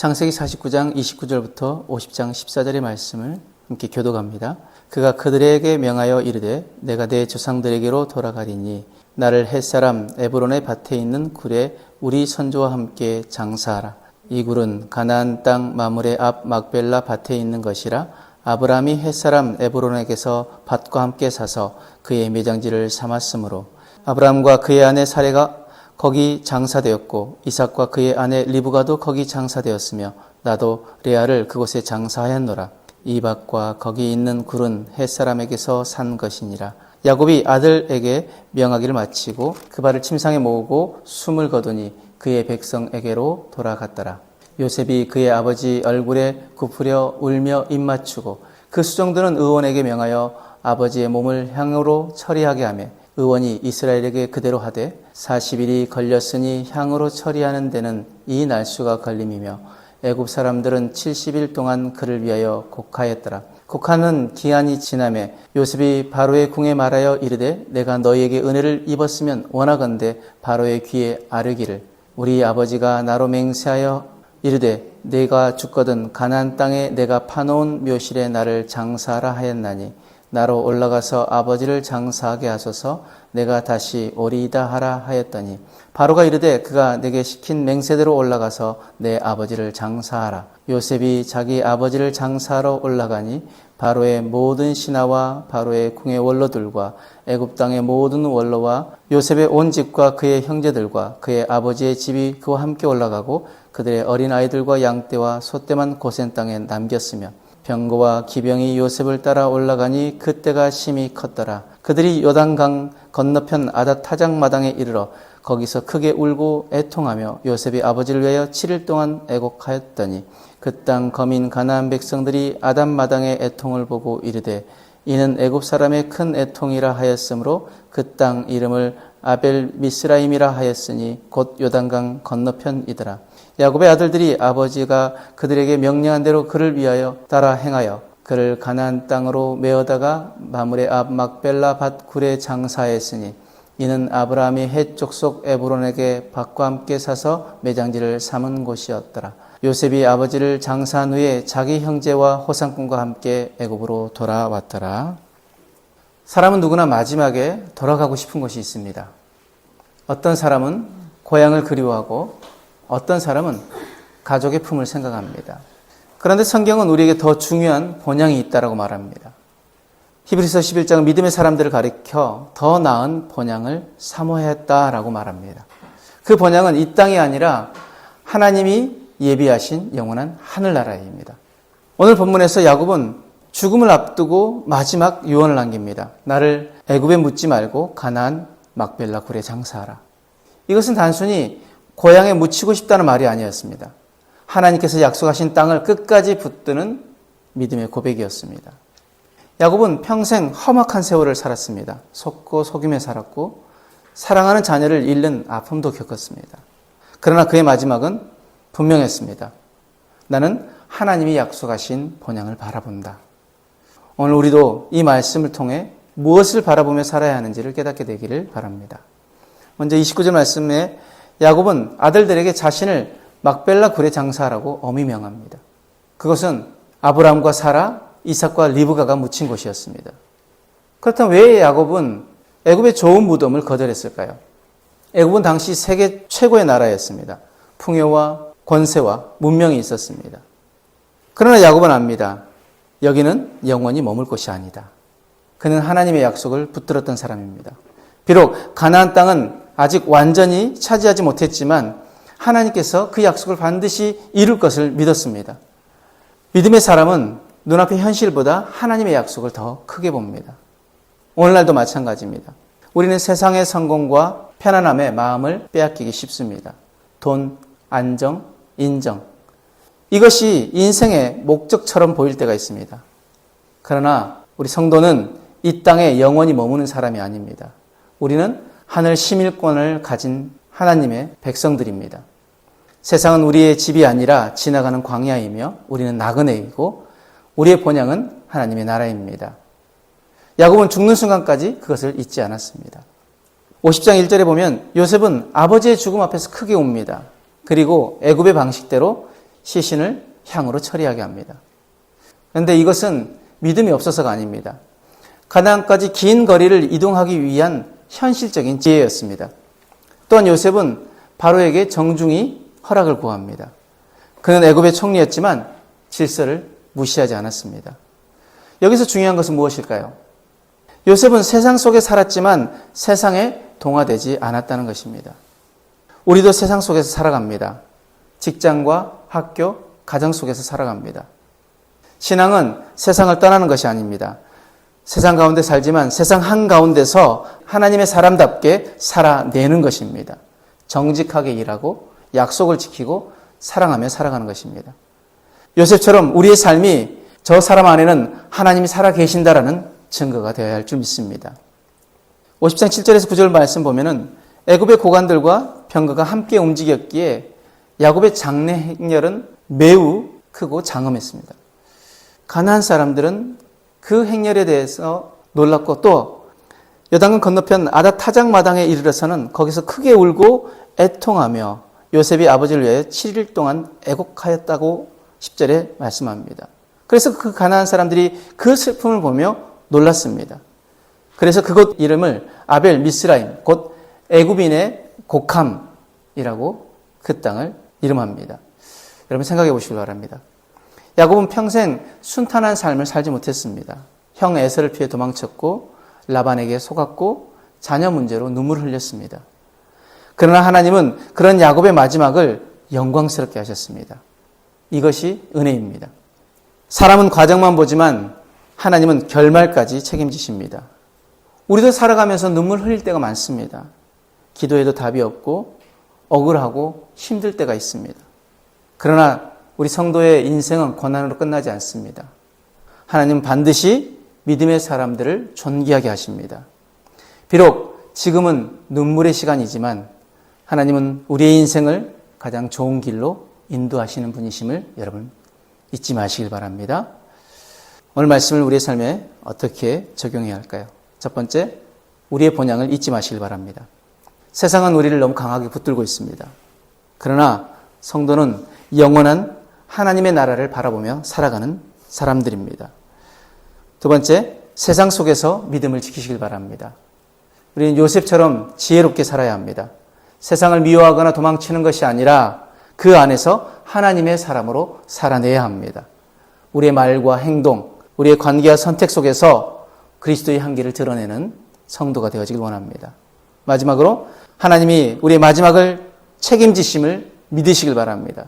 창세기 49장 29절부터 50장 14절의 말씀을 함께 교독합니다. 그가 그들에게 명하여 이르되 내가 내 조상들에게로 돌아가리니 나를 햇사람 에브론의 밭에 있는 굴에 우리 선조와 함께 장사하라. 이 굴은 가나안 땅 마므레 앞 막벨라 밭에 있는 것이라. 아브라함이 햇사람 에브론에게서 밭과 함께 사서 그의 매장지를 삼았으므로 아브라함과 그의 아내 사레가 거기 장사되었고 이삭과 그의 아내 리브가도 거기 장사되었으며 나도 레아를 그곳에 장사하였노라. 이 밭과 거기 있는 굴은 햇사람에게서 산 것이니라. 야곱이 아들에게 명하기를 마치고 그 발을 침상에 모으고 숨을 거두니 그의 백성에게로 돌아갔더라. 요셉이 그의 아버지 얼굴에 굽으려 울며 입맞추고 그 수종들은 의원에게 명하여 아버지의 몸을 향으로 처리하게 하며 의원이 이스라엘에게 그대로 하되 40일이 걸렸으니 향으로 처리하는 데는 이 날수가 걸림이며 애굽 사람들은 70일 동안 그를 위하여 곡하였더라. 곡하는 기한이 지나매 요셉이 바로의 궁에 말하여 이르되 내가 너희에게 은혜를 입었으면 원하건대 바로의 귀에 아뢰기를 우리 아버지가 나로 맹세하여 이르되 내가 죽거든 가나안 땅에 내가 파놓은 묘실에 나를 장사하라 하였나니 나로 올라가서 아버지를 장사하게 하소서 내가 다시 오리이다 하라 하였더니 바로가 이르되 그가 내게 시킨 맹세대로 올라가서 내 아버지를 장사하라. 요셉이 자기 아버지를 장사하러 올라가니 바로의 모든 신하와 바로의 궁의 원로들과 애굽 땅의 모든 원로와 요셉의 온 집과 그의 형제들과 그의 아버지의 집이 그와 함께 올라가고 그들의 어린 아이들과 양떼와 소떼만 고센 땅에 남겼으며 병거와 기병이 요셉을 따라 올라가니 그때가 심히 컸더라. 그들이 요단강 건너편 아닷타장 마당에 이르러 거기서 크게 울고 애통하며 요셉이 아버지를 위하여 7일 동안 애곡하였더니 그 땅 거민 가나안 백성들이 아담 마당의 애통을 보고 이르되 이는 애굽 사람의 큰 애통이라 하였으므로 그 땅 이름을 아벨 미스라임이라 하였으니 곧 요단강 건너편이더라. 야곱의 아들들이 아버지가 그들에게 명령한 대로 그를 위하여 따라 행하여 그를 가나안 땅으로 메어다가 마므레 앞 막벨라 밭 굴에 장사했으니 이는 아브라함이 헷 족속 에브론에게 밭과 함께 사서 매장지를 삼은 곳이었더라. 요셉이 아버지를 장사한 후에 자기 형제와 호상꾼과 함께 애굽으로 돌아왔더라. 사람은 누구나 마지막에 돌아가고 싶은 곳이 있습니다. 어떤 사람은 고향을 그리워하고 어떤 사람은 가족의 품을 생각합니다. 그런데 성경은 우리에게 더 중요한 본향이 있다고 말합니다. 히브리서 11장은 믿음의 사람들을 가리켜 더 나은 본향을 사모했다라고 말합니다. 그 본향은 이 땅이 아니라 하나님이 예비하신 영원한 하늘나라입니다. 오늘 본문에서 야곱은 죽음을 앞두고 마지막 유언을 남깁니다. 나를 애굽에 묻지 말고 가나안 막벨라 굴에 장사하라. 이것은 단순히 고향에 묻히고 싶다는 말이 아니었습니다. 하나님께서 약속하신 땅을 끝까지 붙드는 믿음의 고백이었습니다. 야곱은 평생 험악한 세월을 살았습니다. 속고 속임에 살았고 사랑하는 자녀를 잃는 아픔도 겪었습니다. 그러나 그의 마지막은 분명했습니다. 나는 하나님이 약속하신 본향을 바라본다. 오늘 우리도 이 말씀을 통해 무엇을 바라보며 살아야 하는지를 깨닫게 되기를 바랍니다. 먼저 29절 말씀에 야곱은 아들들에게 자신을 막벨라 굴에 장사하라고 엄히 명합니다. 그것은 아브라함과 사라, 이삭과 리브가가 묻힌 곳이었습니다. 그렇다면 왜 야곱은 애굽의 좋은 무덤을 거절했을까요? 애굽은 당시 세계 최고의 나라였습니다. 풍요와 권세와 문명이 있었습니다. 그러나 야곱은 압니다. 여기는 영원히 머물 곳이 아니다. 그는 하나님의 약속을 붙들었던 사람입니다. 비록 가나안 땅은 아직 완전히 차지하지 못했지만 하나님께서 그 약속을 반드시 이룰 것을 믿었습니다. 믿음의 사람은 눈앞의 현실보다 하나님의 약속을 더 크게 봅니다. 오늘날도 마찬가지입니다. 우리는 세상의 성공과 편안함에 마음을 빼앗기기 쉽습니다. 돈, 안정, 인정. 이것이 인생의 목적처럼 보일 때가 있습니다. 그러나 우리 성도는 이 땅에 영원히 머무는 사람이 아닙니다. 우리는 하늘 시민권을 가진 하나님의 백성들입니다. 세상은 우리의 집이 아니라 지나가는 광야이며 우리는 나그네이고 우리의 본향은 하나님의 나라입니다. 야곱은 죽는 순간까지 그것을 잊지 않았습니다. 50장 1절에 보면 요셉은 아버지의 죽음 앞에서 크게 웁니다. 그리고 애굽의 방식대로 시신을 향으로 처리하게 합니다. 그런데 이것은 믿음이 없어서가 아닙니다. 가나안까지 긴 거리를 이동하기 위한 현실적인 지혜였습니다. 또한 요셉은 바로에게 정중히 허락을 구합니다. 그는 애굽의 총리였지만 질서를 무시하지 않았습니다. 여기서 중요한 것은 무엇일까요? 요셉은 세상 속에 살았지만 세상에 동화되지 않았다는 것입니다. 우리도 세상 속에서 살아갑니다. 직장과 학교, 가정 속에서 살아갑니다. 신앙은 세상을 떠나는 것이 아닙니다. 세상 가운데 살지만 세상 한가운데서 하나님의 사람답게 살아내는 것입니다. 정직하게 일하고 약속을 지키고 사랑하며 살아가는 것입니다. 요셉처럼 우리의 삶이 저 사람 안에는 하나님이 살아계신다라는 증거가 되어야 할 줄 믿습니다. 50장 7절에서 9절 말씀 보면은 애굽의 고관들과 병거가 함께 움직였기에 야곱의 장래 행렬은 매우 크고 장엄했습니다. 가나안 사람들은 그 행렬에 대해서 놀랐고 또 요단강 건너편 아다 타작 마당에 이르러서는 거기서 크게 울고 애통하며 요셉이 아버지를 위해 7일 동안 애곡하였다고 10절에 말씀합니다. 그래서 그 가나안 사람들이 그 슬픔을 보며 놀랐습니다. 그래서 그곳 이름을 아벨 미스라임, 곧 애굽인의 곡함이라고 그 땅을 이름합니다. 여러분 생각해 보시기 바랍니다. 야곱은 평생 순탄한 삶을 살지 못했습니다. 형 에서를 피해 도망쳤고 라반에게 속았고 자녀 문제로 눈물을 흘렸습니다. 그러나 하나님은 그런 야곱의 마지막을 영광스럽게 하셨습니다. 이것이 은혜입니다. 사람은 과정만 보지만 하나님은 결말까지 책임지십니다. 우리도 살아가면서 눈물 흘릴 때가 많습니다. 기도해도 답이 없고 억울하고 힘들 때가 있습니다. 그러나 우리 성도의 인생은 고난으로 끝나지 않습니다. 하나님은 반드시 믿음의 사람들을 존귀하게 하십니다. 비록 지금은 눈물의 시간이지만 하나님은 우리의 인생을 가장 좋은 길로 인도하시는 분이심을 여러분 잊지 마시길 바랍니다. 오늘 말씀을 우리의 삶에 어떻게 적용해야 할까요? 첫 번째, 우리의 본향을 잊지 마시길 바랍니다. 세상은 우리를 너무 강하게 붙들고 있습니다. 그러나 성도는 영원한 하나님의 나라를 바라보며 살아가는 사람들입니다. 두 번째, 세상 속에서 믿음을 지키시길 바랍니다. 우리는 요셉처럼 지혜롭게 살아야 합니다. 세상을 미워하거나 도망치는 것이 아니라 그 안에서 하나님의 사람으로 살아내야 합니다. 우리의 말과 행동, 우리의 관계와 선택 속에서 그리스도의 향기를 드러내는 성도가 되어지길 원합니다. 마지막으로 하나님이 우리의 마지막을 책임지심을 믿으시길 바랍니다.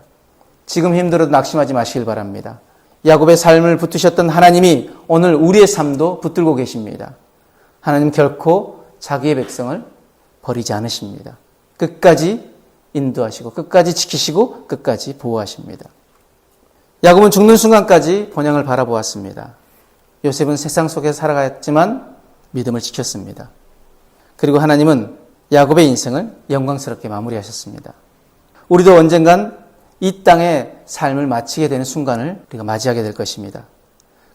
지금 힘들어도 낙심하지 마시길 바랍니다. 야곱의 삶을 붙드셨던 하나님이 오늘 우리의 삶도 붙들고 계십니다. 하나님 결코 자기의 백성을 버리지 않으십니다. 끝까지 인도하시고 끝까지 지키시고 끝까지 보호하십니다. 야곱은 죽는 순간까지 본향을 바라보았습니다. 요셉은 세상 속에 살아갔지만 믿음을 지켰습니다. 그리고 하나님은 야곱의 인생을 영광스럽게 마무리하셨습니다. 우리도 언젠간 이 땅의 삶을 마치게 되는 순간을 우리가 맞이하게 될 것입니다.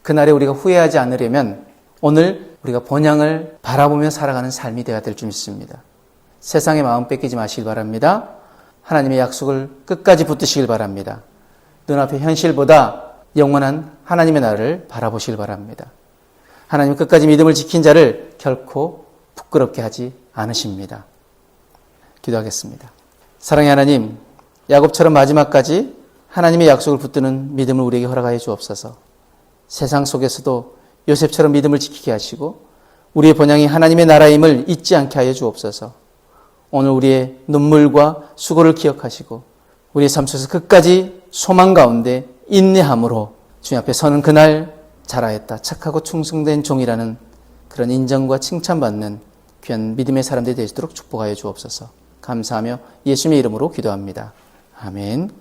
그날에 우리가 후회하지 않으려면 오늘 우리가 본향을 바라보며 살아가는 삶이 되어야 될 줄 믿습니다. 세상의 마음 뺏기지 마시길 바랍니다. 하나님의 약속을 끝까지 붙드시길 바랍니다. 눈앞의 현실보다 영원한 하나님의 나라를 바라보시길 바랍니다. 하나님 끝까지 믿음을 지킨 자를 결코 부끄럽게 하지 않으십니다. 기도하겠습니다. 사랑의 하나님, 야곱처럼 마지막까지 하나님의 약속을 붙드는 믿음을 우리에게 허락하여 주옵소서. 세상 속에서도 요셉처럼 믿음을 지키게 하시고 우리의 본향이 하나님의 나라임을 잊지 않게 하여 주옵소서. 오늘 우리의 눈물과 수고를 기억하시고 우리의 삶 속에서 끝까지 소망 가운데 인내함으로 주님 앞에 서는 그날 잘하였다, 착하고 충성된 종이라는 그런 인정과 칭찬받는 귀한 믿음의 사람들이 되시도록 축복하여 주옵소서. 감사하며 예수님의 이름으로 기도합니다. 아멘.